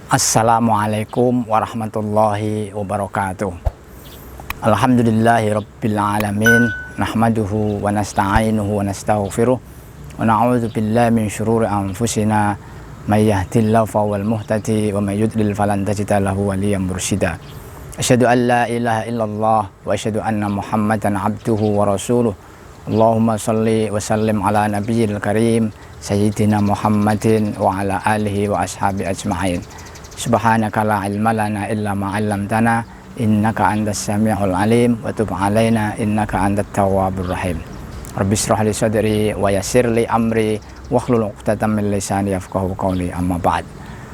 Assalamualaikum warahmatullahi wabarakatuh. Alhamdulillahi rabbil alamin. Nahmaduhu wa nasta'inuhu wa nastaghfiruh. Wa na'udzu billahi min syururi anfusina. May yahdihillahu fahuwal muhtadi wa may yudlil falan tajida lahu waliyyan mursyida. Asyhadu an la ilaha illallah wa asyhadu anna Muhammadan abduhu wa rasuluh. Allahumma shalli wa sallim ala nabiyyil karim sayyidina Muhammadin wa ala alihi wa ashabi ajma'in. Subhanaka la ilma lana illa ma 'allamtana innaka antas samiul alim wa tub 'alaina innaka antat tawwabur rahim. Rabbi shrah li sadri wa yassir li amri wahlul 'uqdatam min lisani yafqahu qawli. Amma ba'd.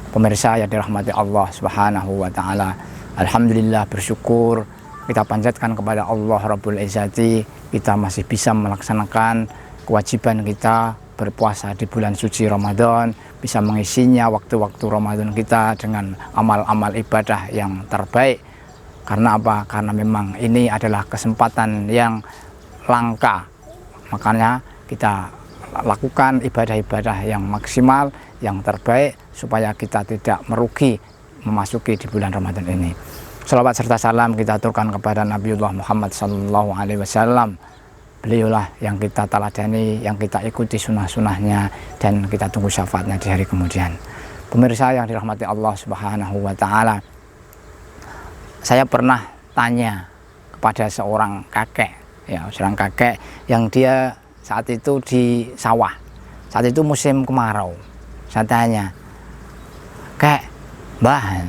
Pemirsa yang dirahmati Allah Subhanahu wa taala, alhamdulillah, bersyukur kita panjatkan kepada Allah Rabbul Izzati, kita masih bisa melaksanakan kewajiban kita berpuasa di bulan suci Ramadan, bisa mengisinya waktu-waktu Ramadan kita dengan amal-amal ibadah yang terbaik. Karena apa? Karena memang ini adalah kesempatan yang langka, makanya kita lakukan ibadah-ibadah yang maksimal, yang terbaik, supaya kita tidak merugi memasuki di bulan Ramadan ini. Shalawat serta salam kita aturkan kepada Nabiullah Muhammad SAW. Beliaulah yang kita taladani, yang kita ikuti sunnah-sunnahnya, dan kita tunggu syafaatnya di hari kemudian. Pemirsa yang dirahmati Allah Subhanahu wa taala, saya pernah tanya kepada seorang kakek, seorang kakek yang dia saat itu di sawah. Saat itu musim kemarau. Saya tanya, "Kek, Mbah,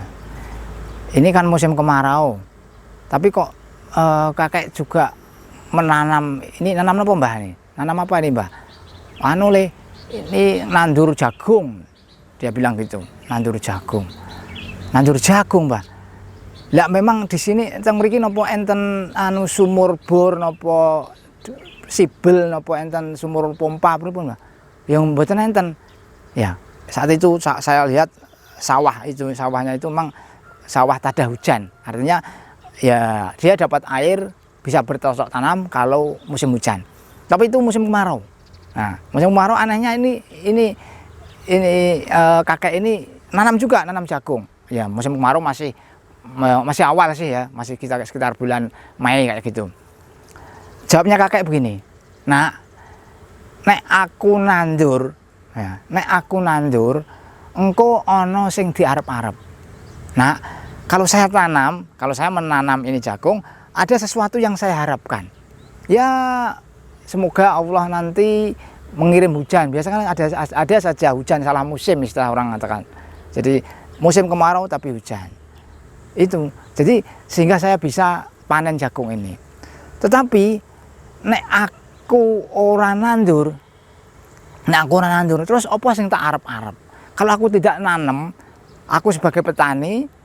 ini kan musim kemarau, tapi kok kakek juga menanam, ini nanam apa Mbah ini? Nanam apa ini Mbah?" Ini nandur jagung. Dia bilang gitu, nandur jagung. Nandur jagung, Mbah. Lah memang di sini teng mriki napa enten sumur bor napa sibel napa enten sumur pompa pripun Mbah? Yang mboten enten. Ya, saat itu saya lihat sawahnya itu memang sawah tada hujan. Artinya ya dia dapat air, bisa bercocok tanam kalau musim hujan. Tapi itu musim kemarau. Nah, musim kemarau anehnya ini kakek ini nanam jagung. Ya, musim kemarau masih awal sih ya, masih sekitar bulan Mei kayak gitu. Jawabnya kakek begini, "Nak, nek aku nandur, engko ono sing diarep-arep. Nah, kalau saya menanam ini jagung, ada sesuatu yang saya harapkan. Ya, semoga Allah nanti mengirim hujan. Biasanya kan ada saja hujan salah musim, istilah orang katakan. Jadi musim kemarau tapi hujan. Itu. Jadi sehingga saya bisa panen jagung ini. Tetapi nek aku ora nandur, terus apa sing tak arep-arep? Kalau aku tidak nanam,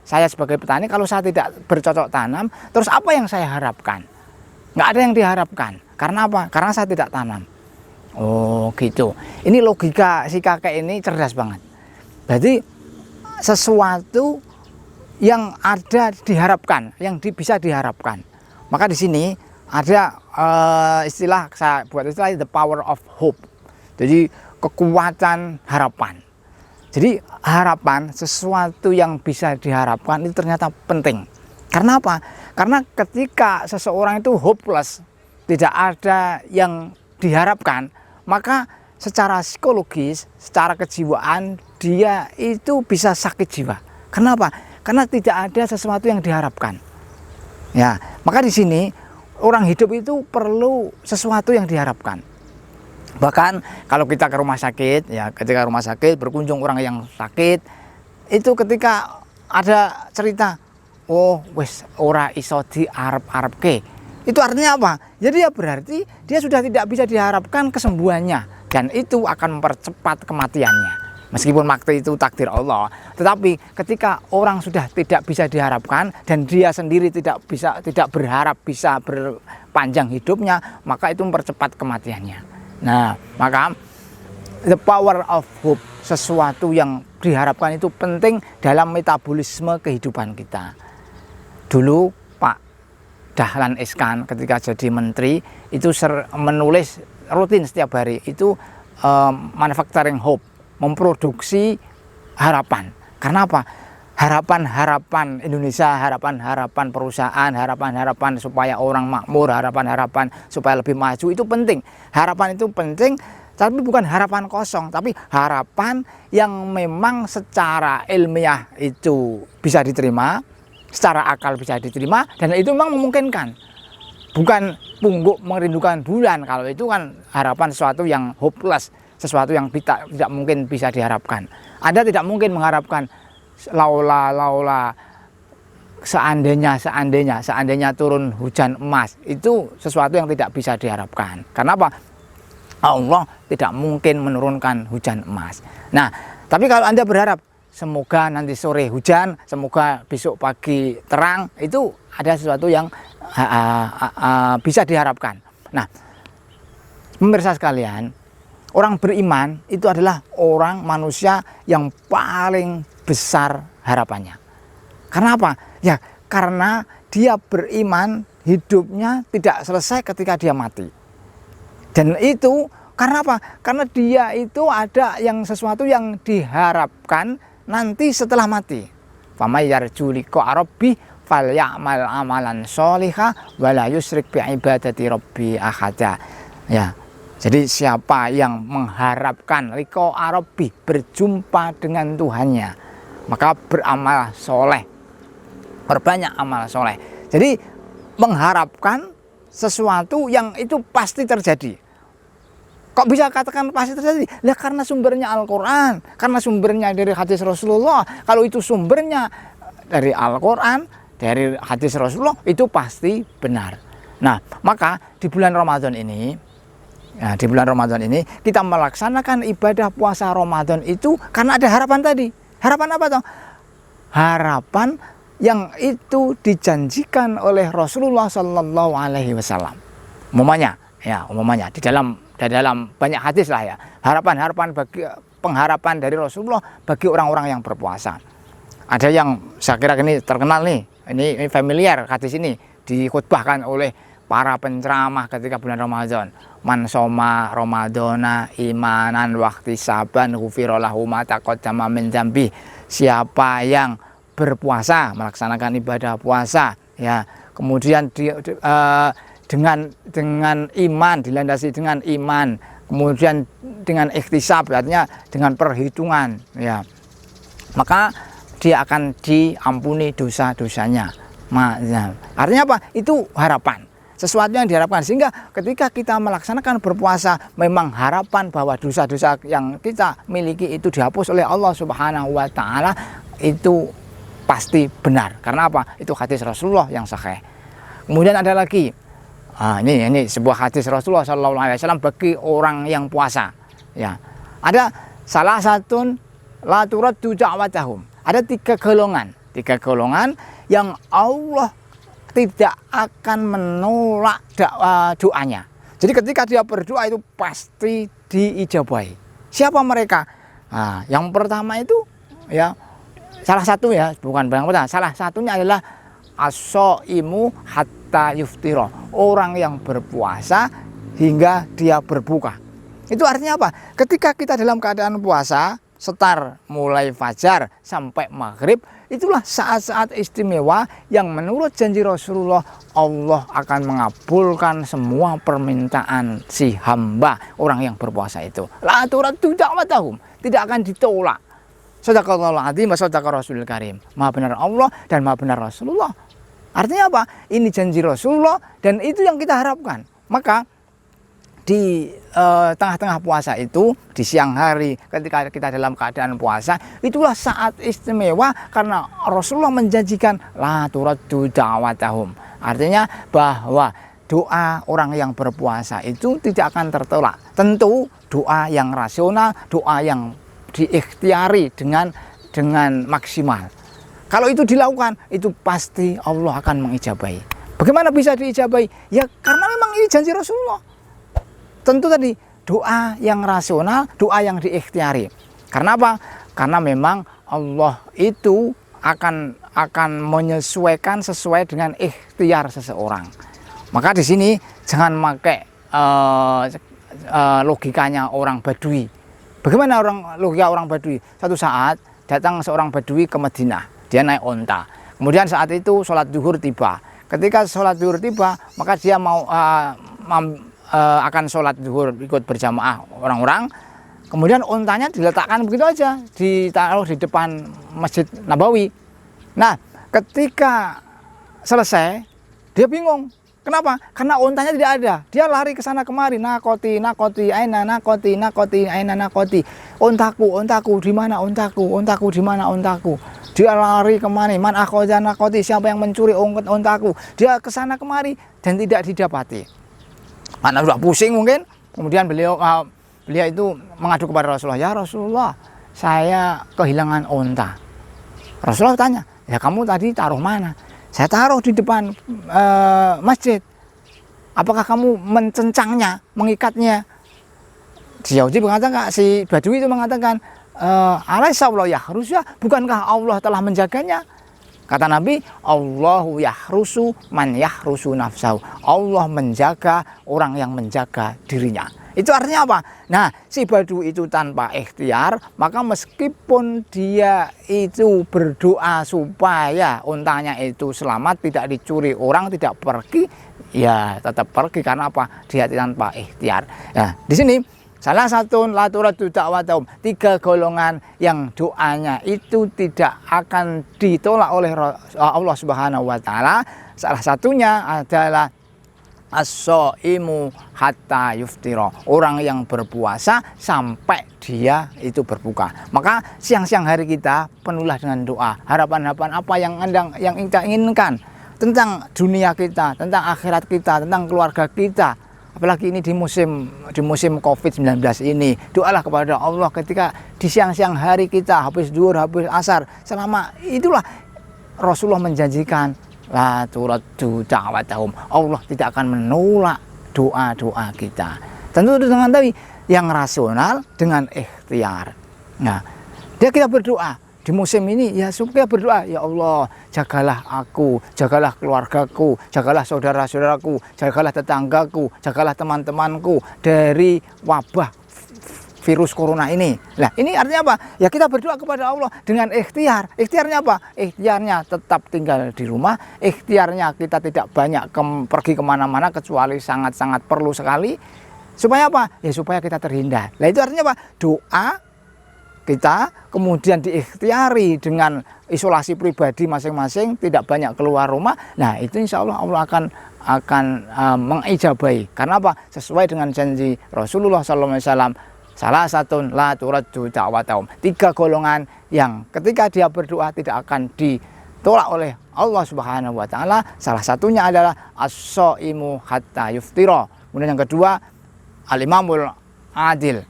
saya sebagai petani, kalau saya tidak bercocok tanam, terus apa yang saya harapkan? Nggak ada yang diharapkan. Karena apa? Karena saya tidak tanam." Oh gitu. Ini logika si kakek ini cerdas banget. Berarti sesuatu yang ada diharapkan, yang bisa diharapkan. Maka di sini ada istilah, saya buat istilah the power of hope. Jadi kekuatan harapan. Jadi harapan, sesuatu yang bisa diharapkan itu ternyata penting. Karena apa? Karena ketika seseorang itu hopeless, tidak ada yang diharapkan, maka secara psikologis, secara kejiwaan dia itu bisa sakit jiwa. Kenapa? Karena tidak ada sesuatu yang diharapkan. Ya, maka di sini orang hidup itu perlu sesuatu yang diharapkan. Bahkan kalau kita ke rumah sakit, ya ketika rumah sakit berkunjung orang yang sakit, itu ketika ada cerita, "Oh wis ora iso diarep-arepke." Itu artinya apa? Jadi ya berarti dia sudah tidak bisa diharapkan kesembuhannya, dan itu akan mempercepat kematiannya. Meskipun waktu itu takdir Allah, tetapi ketika orang sudah tidak bisa diharapkan dan dia sendiri tidak berharap bisa berpanjang hidupnya, maka itu mempercepat kematiannya. Nah, maka the power of hope, sesuatu yang diharapkan itu penting dalam metabolisme kehidupan kita. Dulu Pak Dahlan Iskan ketika jadi menteri itu menulis rutin setiap hari itu manufacturing hope, memproduksi harapan. Karena apa? harapan-harapan Indonesia, harapan-harapan perusahaan, harapan-harapan supaya orang makmur, harapan-harapan supaya lebih maju itu penting. Harapan itu penting, tapi bukan harapan kosong, tapi harapan yang memang secara ilmiah itu bisa diterima, secara akal bisa diterima, dan itu memang memungkinkan. Bukan pungguk merindukan bulan, kalau itu kan harapan sesuatu yang hopeless, sesuatu yang tidak mungkin bisa diharapkan. Anda tidak mungkin mengharapkan laula seandainya turun hujan emas, itu sesuatu yang tidak bisa diharapkan. Karena apa? Allah tidak mungkin menurunkan hujan emas. Nah, tapi kalau Anda berharap semoga nanti sore hujan, semoga besok pagi terang, itu ada sesuatu yang bisa diharapkan. Nah, pemirsa sekalian, orang beriman itu adalah orang manusia yang paling besar harapannya. Karena apa? Ya, karena dia beriman, hidupnya tidak selesai ketika dia mati. Dan itu karena apa? Karena dia itu ada yang sesuatu yang diharapkan nanti setelah mati. Famay yarju liqa rabbi falyamal amalan sholiha wala yusyrik bi ibadati rabbi ahada. Ya. Jadi siapa yang mengharapkan liqa rabbi, berjumpa dengan Tuhannya, maka beramal soleh, berbanyak amal soleh. Jadi mengharapkan sesuatu yang itu pasti terjadi. Kok bisa katakan pasti terjadi? Lah karena sumbernya Al-Quran, karena sumbernya dari hadis Rasulullah. Kalau itu sumbernya dari Al-Quran, dari hadis Rasulullah, itu pasti benar. Nah, maka di bulan Ramadan ini, kita melaksanakan ibadah puasa Ramadan itu karena ada harapan tadi. Harapan apa toh? Harapan yang itu dijanjikan oleh Rasulullah Sallallahu Alaihi Wasallam. Umumnya di dalam banyak hadis lah ya. Harapan pengharapan dari Rasulullah bagi orang-orang yang berpuasa. Ada yang saya kira ini terkenal nih, ini familiar hadis ini dikhutbahkan oleh para penceramah ketika bulan Ramadan. Man soma Ramadana imanan wahtisaban ghufira lahu ma taqaddama min dzambi. Siapa yang berpuasa, melaksanakan ibadah puasa, ya, kemudian dengan iman, dilandasi dengan iman, kemudian dengan ikhtisab, artinya dengan perhitungan, ya, maka dia akan diampuni dosa-dosanya. Artinya apa? Itu harapan, sesuatu yang diharapkan, sehingga ketika kita melaksanakan berpuasa, memang harapan bahwa dosa-dosa yang kita miliki itu dihapus oleh Allah Subhanahu wa Ta'ala, itu pasti benar. Karena apa? Itu hadis Rasulullah yang sahih. Kemudian ada lagi, ini sebuah hadis Rasulullah SAW bagi orang yang puasa. Ya, ada salah satu la turaddu da'watahum. Ada tiga golongan yang Allah tidak akan menolak doanya. Jadi ketika dia berdoa itu pasti diijabahi. Siapa mereka? Yang pertama itu, ya, salah satu, ya, bukan yang pertama, salah satunya adalah as-shaimu hatta yuftira, orang yang berpuasa hingga dia berbuka. Itu artinya apa? Ketika kita dalam keadaan puasa, setar mulai fajar sampai maghrib, itulah saat-saat istimewa yang menurut janji Rasulullah, Allah akan mengabulkan semua permintaan si hamba orang yang berpuasa itu. La turaddu da'watahum, tidak akan ditolak. Shadaqallahul adzim wa shadaqa Rasulul Karim. Maha benar Allah dan maha benar Rasulullah. Artinya apa? Ini janji Rasulullah dan itu yang kita harapkan. Maka di tengah-tengah puasa itu, di siang hari ketika kita dalam keadaan puasa, itulah saat istimewa karena Rasulullah menjanjikan la turaddu da'watahum. Artinya bahwa doa orang yang berpuasa itu tidak akan tertolak. Tentu doa yang rasional, doa yang diikhtiari dengan maksimal. Kalau itu dilakukan, itu pasti Allah akan mengijabahi. Bagaimana bisa diijabahi? Ya karena memang ini janji Rasulullah. Tentu tadi doa yang rasional, doa yang diikhtiari. Karena apa? Karena memang Allah itu akan menyesuaikan sesuai dengan ikhtiar seseorang. Maka di sini jangan pakai logikanya orang Badui. Bagaimana logika orang Badui? Satu saat datang seorang Badui ke Madinah. dia naik onta. Kemudian saat itu sholat zuhur tiba. Ketika sholat zuhur tiba, maka dia mau akan sholat zuhur ikut berjamaah orang-orang. Kemudian ontanya diletakkan begitu aja, ditaruh di depan Masjid Nabawi. Nah, ketika selesai, dia bingung. Kenapa? Karena ontanya tidak ada. Dia lari ke sana kemari, nakoti, aina nakoti, aina nakoti. Ontaku, di mana ontaku, di mana ontaku. Dia lari kemana? Man akhoja nakoti, siapa yang mencuri ontaku? Dia ke sana kemari dan tidak didapati. Karena sudah pusing mungkin. Kemudian beliau itu mengadu kepada Rasulullah, ya Rasulullah, saya kehilangan onta. Rasulullah tanya, ya kamu tadi taruh mana? Saya taruh di depan masjid. Apakah kamu mencencangnya, mengikatnya? Si Yahudi mengatakan, si Badui itu mengatakan, alaisa Allah yahrusya, bukankah Allah telah menjaganya? Kata Nabi, Allahu yahrusu man yahrusu nafsahu. Allah menjaga orang yang menjaga dirinya. Itu artinya apa? Nah, si Badui itu tanpa ikhtiar, maka meskipun dia itu berdoa supaya untanya itu selamat, tidak dicuri orang, tidak pergi, ya tetap pergi. Karena apa? Dia tanpa ikhtiar. Nah, di sini salah satu laturatu da'watahum, 3 golongan yang doanya itu tidak akan ditolak oleh Allah Subhanahu wa taala. Salah satunya adalah as-shaimu hatta yuftira, orang yang berpuasa sampai dia itu berbuka. Maka siang-siang hari kita penuhlah dengan doa. Harapan-harapan apa yang kita inginkan tentang dunia kita, tentang akhirat kita, tentang keluarga kita. Apalagi ini di musim COVID-19 ini, doalah kepada Allah ketika di siang-siang hari kita habis zuhur, habis asar, selama itulah Rasulullah menjanjikan la turaddu da'watahum, Allah tidak akan menolak doa-doa kita. Tentu dengan tadi yang rasional, dengan ikhtiar. Nah, kita berdoa di musim ini ya supaya berdoa, ya Allah, jagalah aku, jagalah keluargaku, jagalah saudara-saudaraku, jagalah tetanggaku, jagalah teman-temanku dari wabah virus corona ini. Nah, ini artinya apa? Ya kita berdoa kepada Allah dengan ikhtiar. Ikhtiarnya apa? Ikhtiarnya tetap tinggal di rumah. Ikhtiarnya kita tidak banyak pergi kemana-mana kecuali sangat-sangat perlu sekali. Supaya apa? Ya supaya kita terhindar. Nah, itu artinya apa? Doa kita kemudian diikhtiari dengan isolasi pribadi masing-masing, tidak banyak keluar rumah. Nah, itu insya Allah Allah akan mengijabahi. Karena apa? Sesuai dengan janji Rasulullah SAW. Salah satu la turaddu da'watahum, 3 golongan yang ketika dia berdoa tidak akan ditolak oleh Allah Subhanahu wa taala. Salah satunya adalah as-shaimu hatta yuftira. Kemudian yang kedua, al-imamul adil,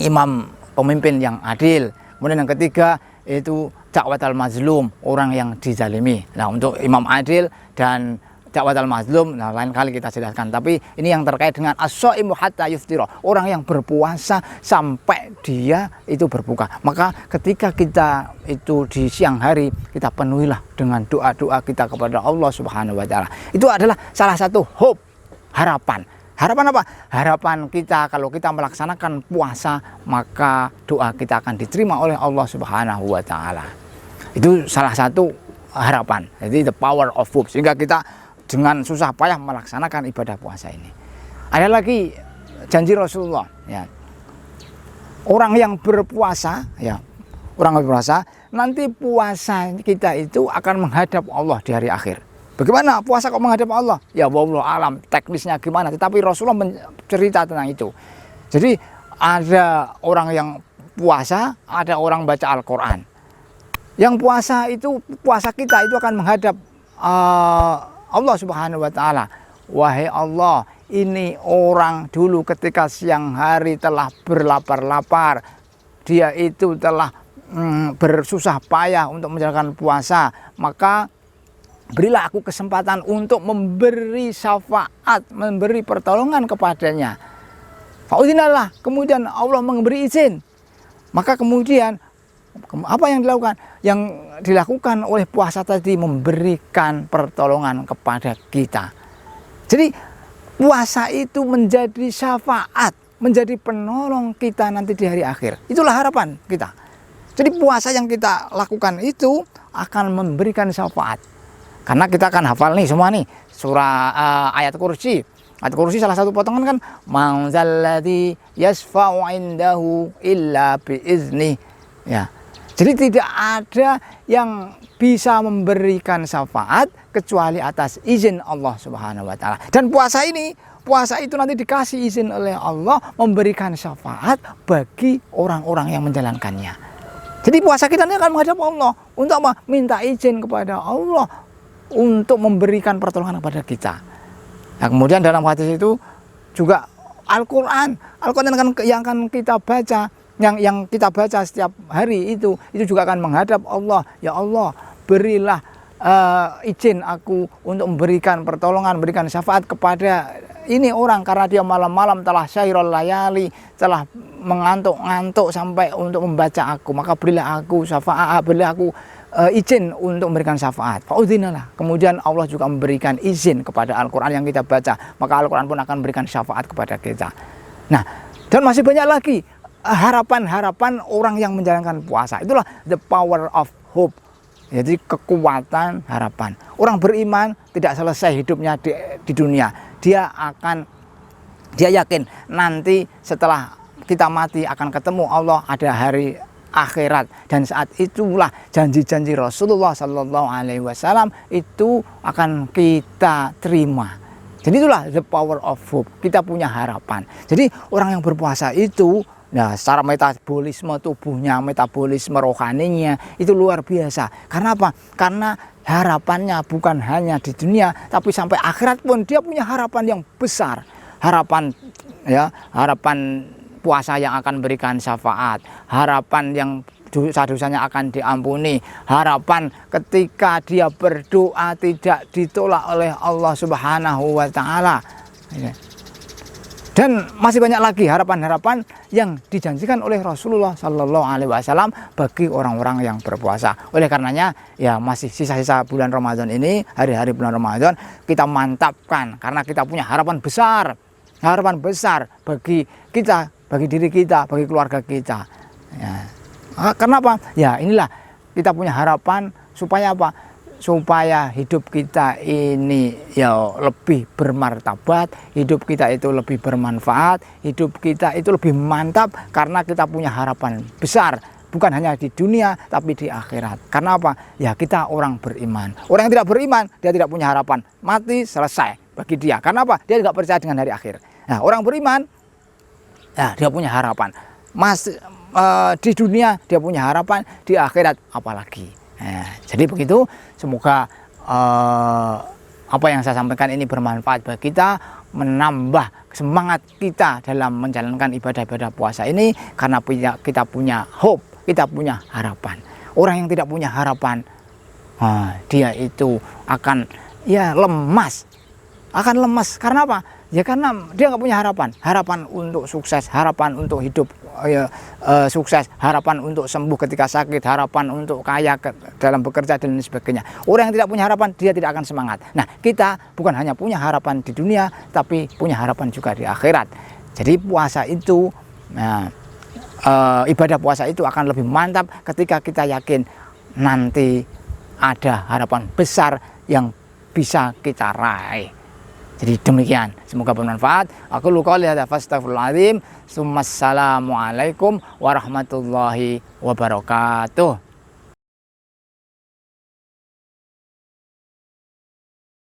imam pemimpin yang adil. Kemudian yang ketiga itu da'watal mazlum, orang yang dizalimi. Nah, untuk imam adil dan da'watal mazlum, nah lain kali kita jelaskan. Tapi ini yang terkait dengan as-shaimu hatta yuftira, orang yang berpuasa sampai dia itu berbuka. Maka ketika kita itu di siang hari, kita penuhilah dengan doa-doa kita kepada Allah Subhanahu wa taala. Itu adalah salah satu hope, harapan. Harapan apa? Harapan kita kalau kita melaksanakan puasa, maka doa kita akan diterima oleh Allah Subhanahu wa taala. Itu salah satu harapan. Jadi the power of hope, sehingga kita dengan susah payah melaksanakan ibadah puasa ini. Ada lagi janji Rasulullah, ya. Orang yang berpuasa, ya, orang yang berpuasa, nanti puasa kita itu akan menghadap Allah di hari akhir. Bagaimana puasa kok menghadap Allah? Ya wallahu alam teknisnya gimana, tetapi Rasulullah mencerita tentang itu. Jadi ada orang yang puasa, ada orang baca Al-Quran. Yang puasa itu, puasa kita itu akan menghadap Allah Subhanahu wa taala. Wahai Allah, ini orang dulu ketika siang hari telah berlapar-lapar, dia itu telah bersusah payah untuk menjalankan puasa, maka berilah aku kesempatan untuk memberi syafaat, memberi pertolongan kepadanya. Fa'udinalah, kemudian Allah memberi izin. Maka kemudian apa yang dilakukan? Yang dilakukan oleh puasa tadi memberikan pertolongan kepada kita. Jadi puasa itu menjadi syafaat, menjadi penolong kita nanti di hari akhir. Itulah harapan kita. Jadi puasa yang kita lakukan itu akan memberikan syafaat. Karena kita akan hafal nih semua nih surah ayat kursi. Ayat kursi salah satu potongan kan man zalladzi yasfa'u indahu illa biizni. Ya. Jadi tidak ada yang bisa memberikan syafaat kecuali atas izin Allah Subhanahu wa taala. Dan puasa itu nanti dikasih izin oleh Allah memberikan syafaat bagi orang-orang yang menjalankannya. Jadi puasa kita ini akan menghadap Allah untuk apa? Minta izin kepada Allah untuk memberikan pertolongan kepada kita. Nah, kemudian dalam hadis itu juga Al-Quran yang akan kita baca, yang kita baca setiap hari itu juga akan menghadap Allah. Ya Allah, berilah izin aku untuk memberikan pertolongan, memberikan syafaat kepada ini orang karena dia malam-malam telah syairul layali, telah mengantuk-ngantuk sampai untuk membaca aku, maka berilah aku syafaat, berilah aku izin untuk memberikan syafaat. Fa'udhinalah. Kemudian Allah juga memberikan izin kepada Al-Quran yang kita baca, maka Al-Quran pun akan memberikan syafaat kepada kita. Nah, dan masih banyak lagi harapan-harapan orang yang menjalankan puasa. Itulah the power of hope. Jadi kekuatan harapan. Orang beriman tidak selesai hidupnya di dunia. Dia yakin nanti setelah kita mati akan ketemu Allah, ada hari akhirat, dan saat itulah janji-janji Rasulullah Sallallahu Alaihi Wasallam itu akan kita terima. Jadi itulah the power of hope. Kita punya harapan. Jadi orang yang berpuasa itu, nah, secara metabolisme tubuhnya, metabolisme rohaninya itu luar biasa. Karena apa? Karena harapannya bukan hanya di dunia, tapi sampai akhirat pun dia punya harapan yang besar. Harapan puasa yang akan berikan syafaat, harapan yang dosa-dosanya akan diampuni, harapan ketika dia berdoa tidak ditolak oleh Allah Subhanahu wa taala. Dan masih banyak lagi harapan-harapan yang dijanjikan oleh Rasulullah Sallallahu Alaihi Wasallam bagi orang-orang yang berpuasa. Oleh karenanya, ya masih sisa-sisa bulan Ramadan ini, hari-hari bulan Ramadan kita mantapkan karena kita punya harapan besar bagi kita, bagi diri kita, bagi keluarga kita. Ya. Karena apa? Ya inilah kita punya harapan supaya apa? Supaya hidup kita ini ya lebih bermartabat, hidup kita itu lebih bermanfaat, hidup kita itu lebih mantap karena kita punya harapan besar, bukan hanya di dunia tapi di akhirat. Karena apa? Ya kita orang beriman. Orang yang tidak beriman, dia tidak punya harapan. Mati selesai bagi dia. Karena apa? Dia tidak percaya dengan hari akhir. Nah, orang beriman, ya dia punya harapan. Di dunia dia punya harapan, di akhirat apalagi. Nah, jadi begitu, semoga apa yang saya sampaikan ini bermanfaat bagi kita, menambah semangat kita dalam menjalankan ibadah-ibadah puasa ini, karena kita punya hope, kita punya harapan. Orang yang tidak punya harapan, dia itu akan lemas, karena apa? Ya karena dia nggak punya harapan untuk sukses, harapan untuk hidup sukses, harapan untuk sembuh ketika sakit, harapan untuk kaya dalam bekerja dan lain sebagainya. Orang yang tidak punya harapan, dia tidak akan semangat. Nah, kita bukan hanya punya harapan di dunia, tapi punya harapan juga di akhirat. Jadi puasa itu, ibadah puasa itu akan lebih mantap ketika kita yakin nanti ada harapan besar yang bisa kita raih. Jadi demikian, semoga bermanfaat. Aku qouli hadza fastaghfirullahaladzim. Assalamualaikum warahmatullahi wabarakatuh.